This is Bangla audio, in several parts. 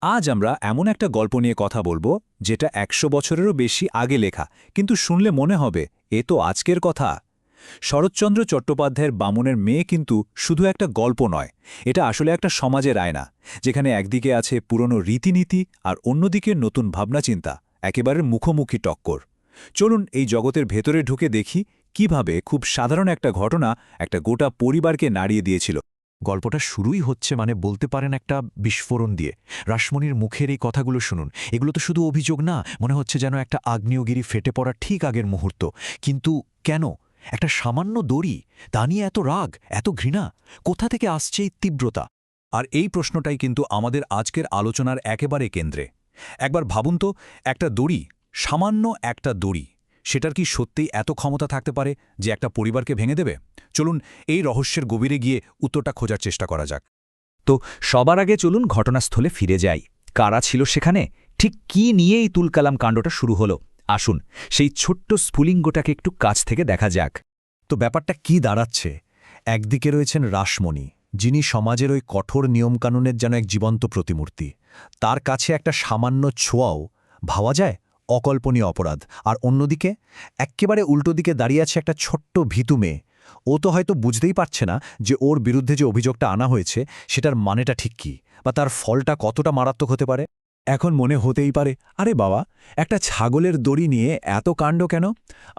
আজ আমরা এমন একটা গল্প নিয়ে কথা বলবো যেটা ১০০ বছরেরও বেশি আগে লেখা, কিন্তু শুনলে মনে হবে এ তো আজকের কথা। শরৎচন্দ্র চট্টোপাধ্যায়ের বামুনের মেয়ে কিন্তু শুধু একটা গল্প নয়, এটা আসলে একটা সমাজের আয়না, যেখানে একদিকে আছে পুরনো রীতিনীতি আর অন্যদিকে নতুন ভাবনাচিন্তা, একেবারে মুখোমুখি টক্কর। চলুন এই জগতের ভেতরে ঢুকে দেখি কিভাবে খুব সাধারণ একটা ঘটনা একটা গোটা পরিবারকে নাড়িয়ে দিয়েছিল। গল্পটা শুরুই হচ্ছে বলতে পারেন একটা বিস্ফোরণ দিয়ে। রাসমণির মুখের এই কথাগুলো শুনুন, এগুলো তো শুধু অভিযোগ না, মনে হচ্ছে যেন একটা আগ্নেয়গিরি ফেটে পড়া ঠিক আগের মুহূর্ত। কিন্তু কেন? একটা সামান্য দড়ি, তা নিয়ে এত রাগ, এত ঘৃণা? কোথা থেকে আসছে এই তীব্রতা? আর এই প্রশ্নটাই কিন্তু আমাদের আজকের আলোচনার একেবারে কেন্দ্রে। একবার ভাবুন তো, একটা দড়ি, সামান্য একটা দড়ি, সেটার কি সত্যিই এত ক্ষমতা থাকতে পারে যে একটা পরিবারকে ভেঙে দেবে? চলুন এই রহস্যের গভীরে গিয়ে উত্তরটা খোঁজার চেষ্টা করা যাক। তো সবার আগে চলুন ঘটনাস্থলে ফিরে যাই। কারা ছিল সেখানে? ঠিক কী নিয়ে এই তুলকালাম কাণ্ডটা শুরু হলো? আসুন সেই ছোট্ট স্ফুলিঙ্গটাকে একটু কাছ থেকে দেখা যাক। তো ব্যাপারটা কি দাঁড়াচ্ছে? একদিকে রয়েছেন রাসমণি, যিনি সমাজের ওই কঠোর নিয়মকানুনের যেন এক জীবন্ত প্রতিমূর্তি। তার কাছে একটা সামান্য ছোঁয়াও ভাবা যায় অকল্পনীয় অপরাধ। আর অন্যদিকে এক্কেবারে উল্টো দিকে দাঁড়িয়ে আছে একটা ছোট্ট ভীতু মেয়ে। ও তো হয়তো বুঝতেই পারছে না যে ওর বিরুদ্ধে যে অভিযোগটা আনা হয়েছে সেটার মানেটা ঠিক কী, বা তার ফলটা কতটা মারাত্মক হতে পারে। এখন মনে হতেই পারে, আরে বাবা, একটা ছাগলের দড়ি নিয়ে এত কাণ্ড কেন?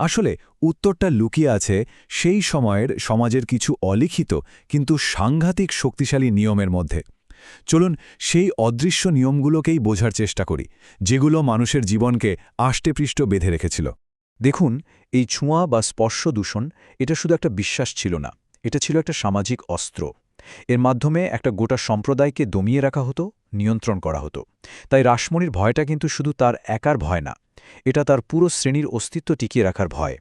আসলে উত্তরটা লুকিয়ে আছে সেই সময়ের সমাজের কিছু অলিখিত কিন্তু সাংঘাতিক শক্তিশালী নিয়মের মধ্যে। চলুন সেই অদৃশ্য নিয়মগুলোকেই বোঝার চেষ্টা করি, যেগুলো মানুষের জীবনকে আষ্টেপৃষ্ঠ বেঁধে রেখেছিল। দেখুন, এই ছোঁয়া বা স্পর্শ দূষণ, এটা শুধু একটা বিশ্বাস ছিল না, এটা ছিল একটা সামাজিক অস্ত্র। এর মাধ্যমে একটা গোটা সম্প্রদায়কে দমিয়ে রাখা হতো, নিয়ন্ত্রণ করা হতো। তাই রাসমণির ভয়টা কিন্তু শুধু তার একার ভয় না, এটা তার পুরো শ্রেণীর অস্তিত্ব টিকিয়ে রাখার ভয়।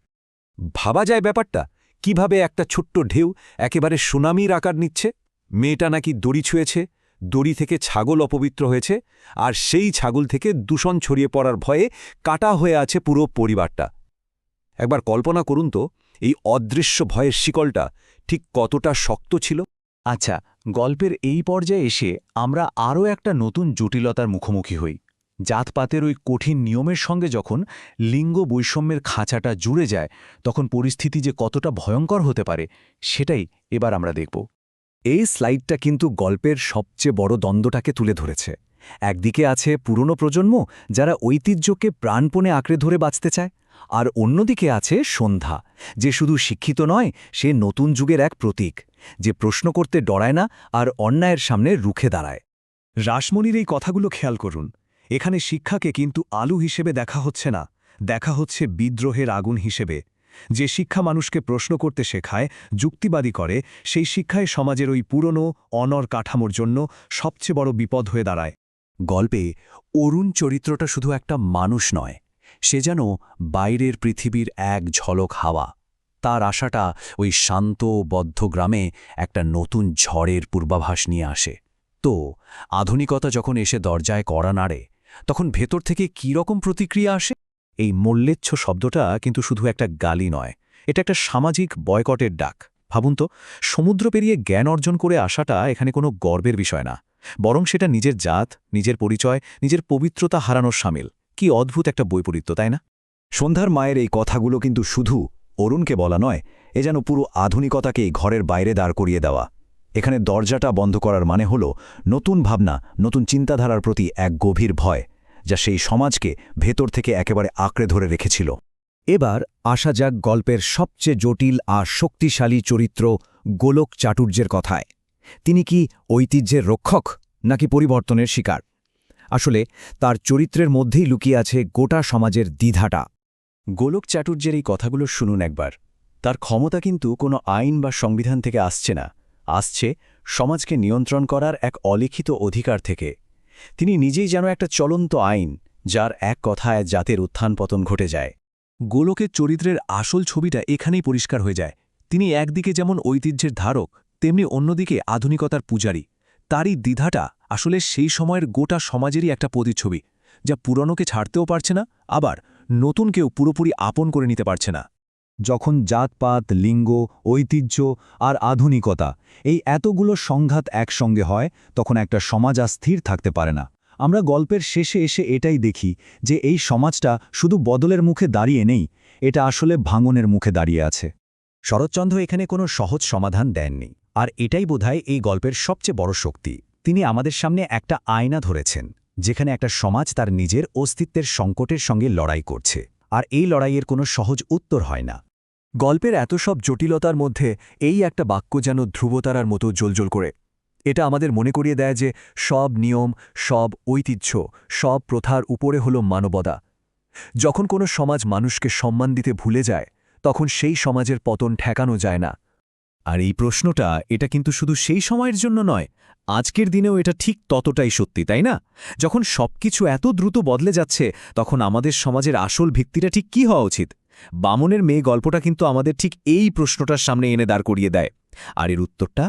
ভাবা যায় ব্যাপারটা, কিভাবে একটা ছোট্ট ঢেউ একেবারে সুনামির আকার নিচ্ছে। মেয়েটা নাকি দড়ি ছুঁয়েছে, দড়ি থেকে ছাগল অপবিত্র হয়েছে, আর সেই ছাগল থেকে দূষণ ছড়িয়ে পড়ার ভয়ে কাটা হয়ে আছে পুরো পরিবারটা। একবার কল্পনা করুন তো, এই অদৃশ্য ভয়ের শিকলটা ঠিক কতটা শক্ত ছিল। আচ্ছা, গল্পের এই পর্যায়ে এসে আমরা আরও একটা নতুন জটিলতার মুখোমুখি হই। জাতপাতের ওই কঠিন নিয়মের সঙ্গে যখন লিঙ্গ বৈষম্যের খাঁচাটা জুড়ে যায়, তখন পরিস্থিতি যে কতটা ভয়ঙ্কর হতে পারে সেটাই এবার আমরা দেখব। এই স্লাইডটা কিন্তু গল্পের সবচেয়ে বড় দ্বন্দ্বটাকে তুলে ধরেছে। একদিকে আছে পুরনো প্রজন্ম, যারা ঐতিহ্যকে প্রাণপণে আঁকড়ে ধরে বাঁচতে চায়, আর অন্যদিকে আছে সন্ধ্যা, যে শুধু শিক্ষিত নয়, সে নতুন যুগের এক প্রতীক, যে প্রশ্ন করতে ডরায় না আর অন্যায়ের সামনে রুখে দাঁড়ায়। রাসমণির এই কথাগুলো খেয়াল করুন। এখানে শিক্ষাকে কিন্তু আলু হিসেবে দেখা হচ্ছে না, দেখা হচ্ছে বিদ্রোহের আগুন হিসেবে। যে শিক্ষা মানুষকে প্রশ্ন করতে শেখায়, যুক্তিবাদী করে, সেই শিক্ষায় সমাজের ওই পুরনো অনর কাঠামোর জন্য সবচেয়ে বড় বিপদ হয়ে দাঁড়ায়। গল্পে অরুণ চরিত্রটা শুধু একটা মানুষ নয়, সে যেন বাইরের পৃথিবীর এক ঝলক হাওয়া। তার আশাটা ওই শান্ত বদ্ধ গ্রামে একটা নতুন ঝড়ের পূর্বাভাস নিয়ে আসে। তো আধুনিকতা যখন এসে দরজায় কড়া নাড়ে, তখন ভেতর থেকে কী রকম প্রতিক্রিয়া আসে? এই মল্লেচ্ছ শব্দটা কিন্তু শুধু একটা গালি নয়, এটা একটা সামাজিক বয়কটের ডাক। ভাবুন তো, সমুদ্র পেরিয়ে জ্ঞান অর্জন করে আসাটা এখানে কোনো গর্বের বিষয় না, বরং সেটা নিজের জাত, নিজের পরিচয়, নিজের পবিত্রতা হারানোর সামিল। কি অদ্ভুত একটা বৈপরীত্য, তাই না? সন্ধ্যার মায়ের এই কথাগুলো কিন্তু শুধু অরুণকে বলা নয়, এ যেন পুরো আধুনিকতাকেই ঘরের বাইরে দাঁড় করিয়ে দেওয়া। এখানে দরজাটা বন্ধ করার মানে হল নতুন ভাবনা, নতুন চিন্তাধারার প্রতি এক গভীর ভয়, যা সেই সমাজকে ভেতর থেকে একেবারে আঁকড়ে ধরে রেখেছিল। এবার আসা যাক গল্পের সবচেয়ে জটিল আর শক্তিশালী চরিত্র গোলক চাটুর্যের কথায়। তিনি কি ঐতিহ্যের রক্ষক নাকি পরিবর্তনের শিকার? আসলে তার চরিত্রের মধ্যেই লুকিয়ে আছে গোটা সমাজের দ্বিধাটা। গোলক চাটুর্যের এই কথাগুলো শুনুন একবার। তার ক্ষমতা কিন্তু কোনো আইন বা সংবিধান থেকে আসছে না, আসছে সমাজকে নিয়ন্ত্রণ করার এক অলিখিত অধিকার থেকে। তিনি নিজেই যেন একটা চলন্ত আইন, যার এক কথায় জাতের উত্থান পতন ঘটে যায়। গোলকের চরিত্রের আসল ছবিটা এখানেই পরিষ্কার হয়ে যায়। তিনি একদিকে যেমন ঐতিহ্যের ধারক, তেমনি অন্যদিকে আধুনিকতার পূজারী। তারই দ্বিধাটা আসলে সেই সময়ের গোটা সমাজেরই একটা প্রতিচ্ছবি, যা পুরনোকে ছাড়তেও পারছে না, আবার নতুন কেউ পুরোপুরি আপন করে নিতে পারছে না। যখন জাতপাত, লিঙ্গ, ঐতিহ্য আর আধুনিকতা, এই এতগুলো সংঘাত একসঙ্গে হয়, তখন একটা সমাজ আর স্থির থাকতে পারে না। আমরা গল্পের শেষে এসে এটাই দেখি যে এই সমাজটা শুধু বদলের মুখে দাঁড়িয়ে নেই, এটা আসলে ভাঙনের মুখে দাঁড়িয়ে আছে। শরৎচন্দ্র এখানে কোনো সহজ সমাধান দেননি, আর এটাই বোধহয় এই গল্পের সবচেয়ে বড় শক্তি। তিনি আমাদের সামনে একটা আয়না ধরেছেন, যেখানে একটা সমাজ তার নিজের অস্তিত্বের সংকটের সঙ্গে লড়াই করছে, আর এই লড়াইয়ের কোনো সহজ উত্তর হয় না। গল্পের এত সব জটিলতার মধ্যে এই একটা বাক্য যেন ধ্রুবতারার মতো জ্বলজ্বল করে। এটা আমাদের মনে করিয়ে দেয় যে সব নিয়ম, সব ঐতিহ্য, সব প্রথার উপরে হল মানবতা। যখন কোনো সমাজ মানুষকে সম্মান দিতে ভুলে যায়, তখন সেই সমাজের পতন ঠেকানো যায় না। আর এই প্রশ্নটা এটা কিন্তু শুধু সেই সময়ের জন্য নয়, আজকের দিনেও এটা ঠিক ততটাই সত্যি, তাই না? যখন সবকিছু এত দ্রুত বদলে যাচ্ছে, তখন আমাদের সমাজের আসল ভিত্তিটা ঠিক কী হওয়া উচিত? বামনের মেয়ে গল্পটা কিন্তু আমাদের ঠিক এই প্রশ্নটার সামনে এনে দাঁড় করিয়ে দেয়। আর এর উত্তরটা,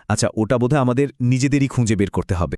আচ্ছা, ওটা বোধহয় আমাদের নিজেদেরই খুঁজে বের করতে হবে।